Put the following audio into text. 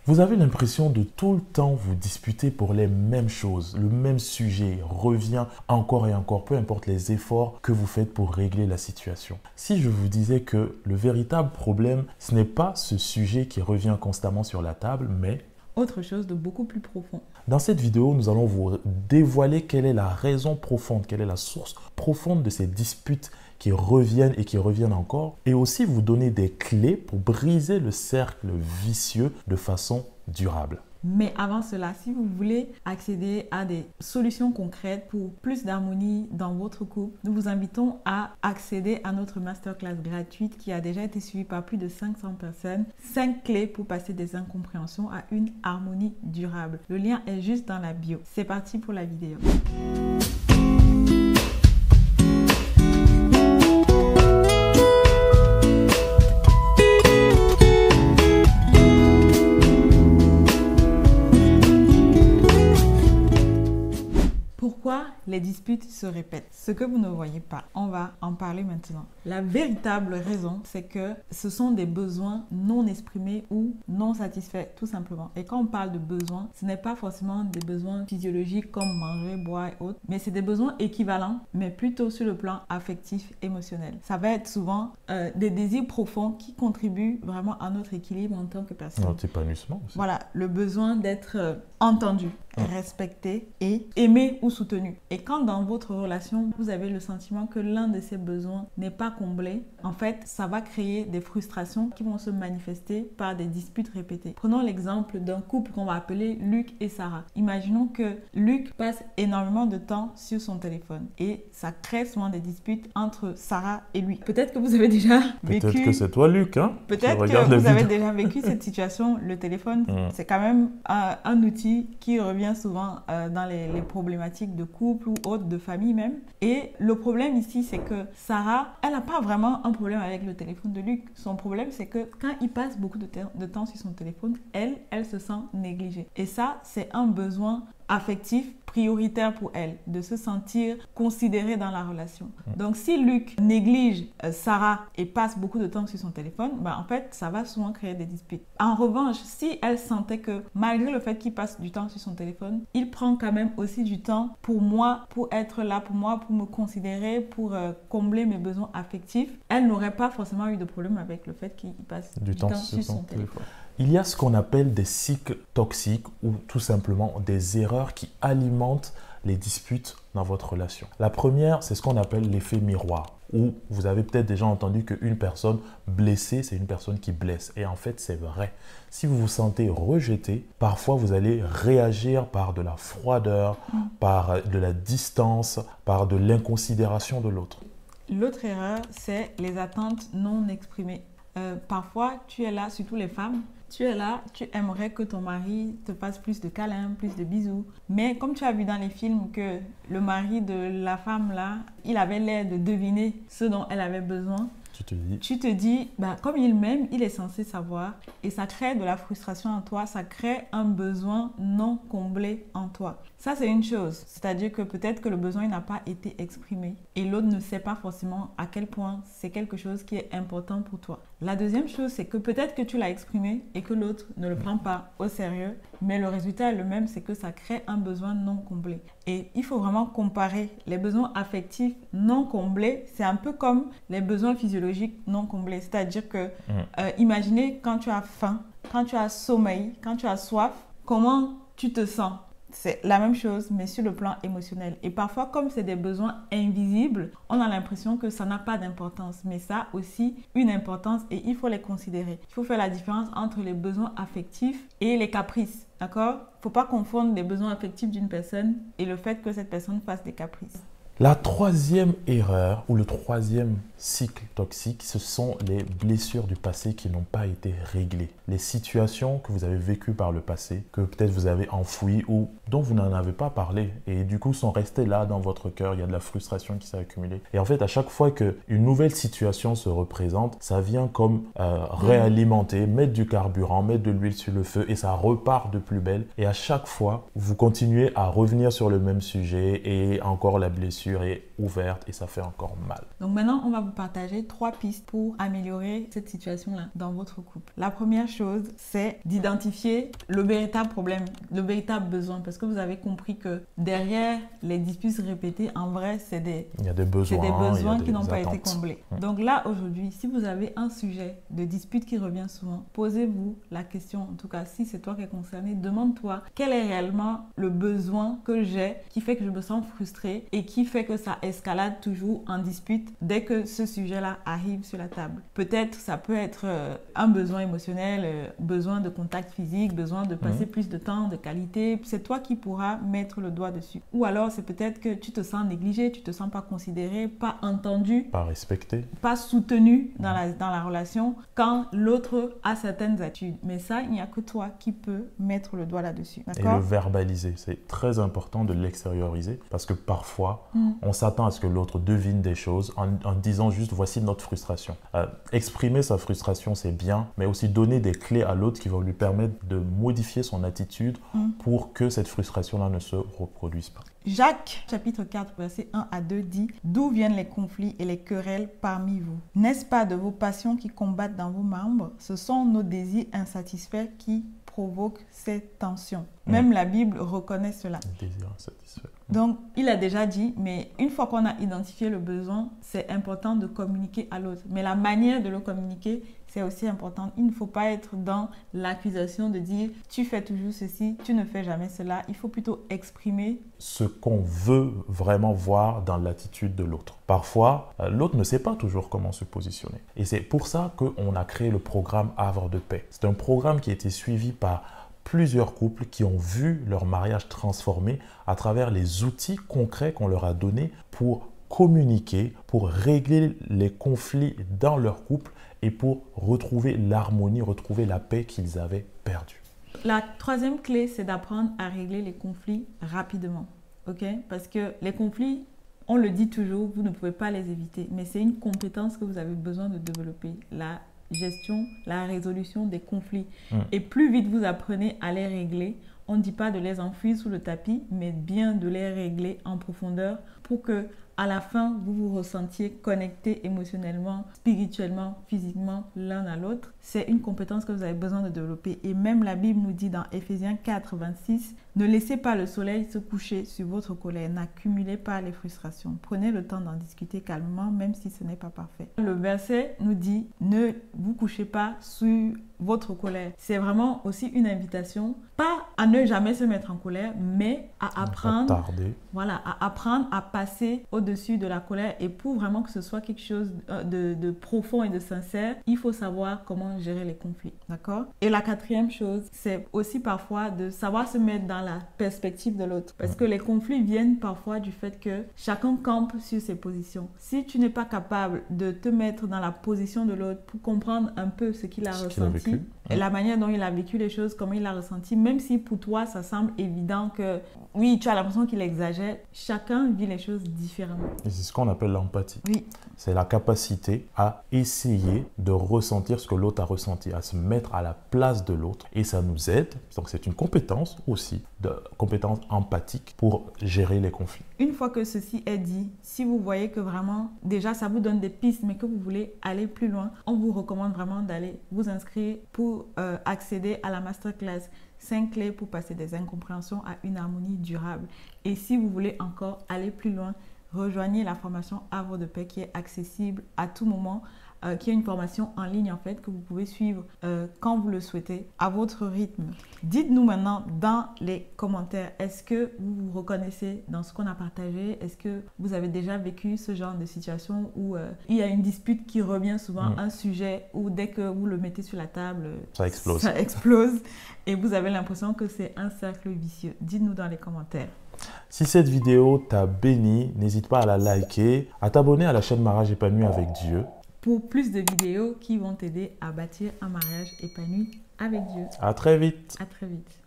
Vous avez l'impression de tout le temps vous disputer pour les mêmes choses. Le même sujet revient encore et encore, peu importe les efforts que vous faites pour régler la situation. Si je vous disais que le véritable problème, ce n'est pas ce sujet qui revient constamment sur la table, mais autre chose de beaucoup plus profond. Dans cette vidéo, nous allons vous dévoiler quelle est la raison profonde, quelle est la source profonde de ces disputes qui reviennent et qui reviennent encore, et aussi vous donner des clés pour briser le cercle vicieux de façon durable. Mais avant cela, si vous voulez accéder à des solutions concrètes pour plus d'harmonie dans votre couple, nous vous invitons à accéder à notre masterclass gratuite qui a déjà été suivie par plus de 500 personnes. 5 clés pour passer des incompréhensions à une harmonie durable. Le lien est juste dans la bio. C'est parti pour la vidéo. Pourquoi les disputes se répètent? Ce que vous ne voyez pas, on va en parler maintenant. La véritable raison, c'est que ce sont des besoins non exprimés ou non satisfaits, tout simplement. Et quand on parle de besoins, ce n'est pas forcément des besoins physiologiques comme manger, boire et autres, mais c'est des besoins équivalents, mais plutôt sur le plan affectif, émotionnel. Ça va être souvent des désirs profonds qui contribuent vraiment à notre équilibre en tant que personne. Notre épanouissement aussi. Voilà, le besoin d'être entendu, respecté et aimé ou soutenu. Et quand dans votre relation, vous avez le sentiment que l'un de ces besoins n'est pas comblé, en fait, ça va créer des frustrations qui vont se manifester par des disputes répétées. Prenons l'exemple d'un couple qu'on va appeler Luc et Sarah. Imaginons que Luc passe énormément de temps sur son téléphone et ça crée souvent des disputes entre Sarah et lui. Peut-être que vous avez déjà vécu... Peut-être que c'est toi, Luc, hein? Peut-être que vous avez déjà vécu cette situation. Le téléphone, c'est quand même un outil qui revient souvent dans les problématiques de couple ou autres, de famille même. Et le problème ici, c'est que Sarah, elle n'a pas vraiment un problème avec le téléphone de Luc. Son problème, c'est que quand il passe beaucoup de temps sur son téléphone, elle se sent négligée. Et ça, c'est un besoin affectif prioritaire pour elle, de se sentir considérée dans la relation. Donc, si Luc néglige Sarah et passe beaucoup de temps sur son téléphone, en fait, ça va souvent créer des disputes. En revanche, si elle sentait que malgré le fait qu'il passe du temps sur son téléphone, il prend quand même aussi du temps pour moi, pour être là pour moi, pour me considérer, pour combler mes besoins affectifs, elle n'aurait pas forcément eu de problème avec le fait qu'il passe du temps sur son téléphone. Il y a ce qu'on appelle des cycles toxiques ou tout simplement des erreurs qui alimentent les disputes dans votre relation. La première, c'est ce qu'on appelle l'effet miroir, où vous avez peut-être déjà entendu qu'une personne blessée, c'est une personne qui blesse. Et en fait, c'est vrai. Si vous vous sentez rejeté, parfois vous allez réagir par de la froideur, par de la distance, par de l'inconsidération de l'autre. L'autre erreur, c'est les attentes non exprimées. Parfois, tu es là, surtout les femmes, tu es là, tu aimerais que ton mari te fasse plus de câlins, plus de bisous. Mais comme tu as vu dans les films que le mari de la femme là, il avait l'air de deviner ce dont elle avait besoin. Tu te dis, comme il m'aime, il est censé savoir. Et ça crée de la frustration en toi, ça crée un besoin non comblé en toi. Ça, c'est une chose. C'est-à-dire que peut-être que le besoin n'a pas été exprimé. Et l'autre ne sait pas forcément à quel point c'est quelque chose qui est important pour toi. La deuxième chose, c'est que peut-être que tu l'as exprimé et que l'autre ne le prend pas au sérieux. Mais le résultat est le même, c'est que ça crée un besoin non comblé. Et il faut vraiment comparer les besoins affectifs non comblés. C'est un peu comme les besoins physiologiques non comblés. C'est-à-dire que, imaginez quand tu as faim, quand tu as sommeil, quand tu as soif, comment tu te sens? C'est la même chose, mais sur le plan émotionnel. Et parfois, comme c'est des besoins invisibles, on a l'impression que ça n'a pas d'importance. Mais ça a aussi une importance et il faut les considérer. Il faut faire la différence entre les besoins affectifs et les caprices. D'accord? Il ne faut pas confondre les besoins affectifs d'une personne et le fait que cette personne fasse des caprices. La troisième erreur ou le troisième cycle toxique, ce sont les blessures du passé qui n'ont pas été réglées. Les situations que vous avez vécues par le passé, que peut-être vous avez enfouies ou dont vous n'en avez pas parlé et du coup sont restés là dans votre cœur. Il y a de la frustration qui s'est accumulée. Et en fait, à chaque fois qu'une nouvelle situation se représente, ça vient comme réalimenter, mettre du carburant, mettre de l'huile sur le feu et ça repart de plus belle. Et à chaque fois, vous continuez à revenir sur le même sujet et encore la blessure est ouverte et ça fait encore mal. Donc maintenant, on va vous partager 3 pistes pour améliorer cette situation-là dans votre couple. La première chose, c'est d'identifier le véritable problème, le véritable besoin, parce que vous avez compris que derrière les disputes répétées, en vrai, il y a des besoins, qui n'ont pas été comblés. Donc là, aujourd'hui, si vous avez un sujet de dispute qui revient souvent, posez-vous la question, en tout cas, si c'est toi qui es concerné, demande-toi quel est réellement le besoin que j'ai qui fait que je me sens frustrée et qui fait que ça escalade toujours en dispute dès que ce sujet-là arrive sur la table. Peut-être ça peut être un besoin émotionnel, besoin de contact physique, besoin de passer plus de temps, de qualité. C'est toi qui pourras mettre le doigt dessus. Ou alors c'est peut-être que tu te sens négligé, tu te sens pas considéré, pas entendu, pas respecté, pas soutenu dans la relation quand l'autre a certaines attitudes. Mais ça, il n'y a que toi qui peux mettre le doigt là-dessus. Et le verbaliser, c'est très important de l'extérioriser parce que parfois, on s'attend à ce que l'autre devine des choses en disant juste voici notre frustration. Exprimer sa frustration, c'est bien, mais aussi donner des clés à l'autre qui vont lui permettre de modifier son attitude pour que cette frustration-là ne se reproduise pas. Jacques, chapitre 4, versets 1 à 2 dit « D'où viennent les conflits et les querelles parmi vous? N'est-ce pas de vos passions qui combattent dans vos membres? Ce sont nos désirs insatisfaits qui provoquent ces tensions. » Même la Bible reconnaît cela. Désir insatisfait. Donc, il a déjà dit, mais une fois qu'on a identifié le besoin, c'est important de communiquer à l'autre. Mais la manière de le communiquer, c'est aussi important. Il ne faut pas être dans l'accusation de dire « tu fais toujours ceci, tu ne fais jamais cela ». Il faut plutôt exprimer ce qu'on veut vraiment voir dans l'attitude de l'autre. Parfois, l'autre ne sait pas toujours comment se positionner. Et c'est pour ça qu'on a créé le programme Havre de paix. C'est un programme qui a été suivi par plusieurs couples qui ont vu leur mariage transformé à travers les outils concrets qu'on leur a donnés pour communiquer, pour régler les conflits dans leur couple et pour retrouver l'harmonie, retrouver la paix qu'ils avaient perdue. La troisième clé, c'est d'apprendre à régler les conflits rapidement. Okay? Parce que les conflits, on le dit toujours, vous ne pouvez pas les éviter, mais c'est une compétence que vous avez besoin de développer. La gestion, la résolution des conflits. Et plus vite vous apprenez à les régler, on ne dit pas de les enfuir sous le tapis, mais bien de les régler en profondeur pour que à la fin, vous vous ressentiez connecté émotionnellement, spirituellement, physiquement l'un à l'autre. C'est une compétence que vous avez besoin de développer. Et même la Bible nous dit dans Éphésiens 4, 26, « Ne laissez pas le soleil se coucher sur votre colère, n'accumulez pas les frustrations. Prenez le temps d'en discuter calmement, même si ce n'est pas parfait. » Le verset nous dit « Ne vous couchez pas sur votre colère. » C'est vraiment aussi une invitation, pas à ne jamais se mettre en colère, mais à apprendre, à apprendre à passer au-dessus de la colère. Et pour vraiment que ce soit quelque chose de profond et de sincère, il faut savoir comment gérer les conflits. D'accord? Et la quatrième chose, c'est aussi parfois de savoir se mettre dans la perspective de l'autre. Parce que les conflits viennent parfois du fait que chacun campe sur ses positions. Si tu n'es pas capable de te mettre dans la position de l'autre pour comprendre un peu ce qu'il a ressenti, et la manière dont il a vécu les choses, comment il a ressenti, même si pour toi ça semble évident que oui, tu as l'impression qu'il exagère, chacun vit les choses différemment. Et c'est ce qu'on appelle l'empathie. Oui. C'est la capacité à essayer de ressentir ce que l'autre a ressenti, à se mettre à la place de l'autre. Et ça nous aide, donc c'est une compétence aussi, de compétence empathique pour gérer les conflits. Une fois que ceci est dit, si vous voyez que vraiment, déjà ça vous donne des pistes, mais que vous voulez aller plus loin, on vous recommande vraiment d'aller vous inscrire pour accéder à la masterclass 5 clés pour passer des incompréhensions à une harmonie durable. Et si vous voulez encore aller plus loin, rejoignez la formation Havre de paix qui est accessible à tout moment, qui est une formation en ligne en fait que vous pouvez suivre quand vous le souhaitez, à votre rythme. Dites-nous maintenant dans les commentaires, est-ce que vous vous reconnaissez dans ce qu'on a partagé? Est-ce que vous avez déjà vécu ce genre de situation où il y a une dispute qui revient souvent, un sujet où dès que vous le mettez sur la table, ça explose. Ça explose et vous avez l'impression que c'est un cercle vicieux? Dites-nous dans les commentaires. Si cette vidéo t'a béni, n'hésite pas à la liker, à t'abonner à la chaîne Mariage épanoui avec Dieu. Pour plus de vidéos qui vont t'aider à bâtir un mariage épanoui avec Dieu. À très vite. À très vite.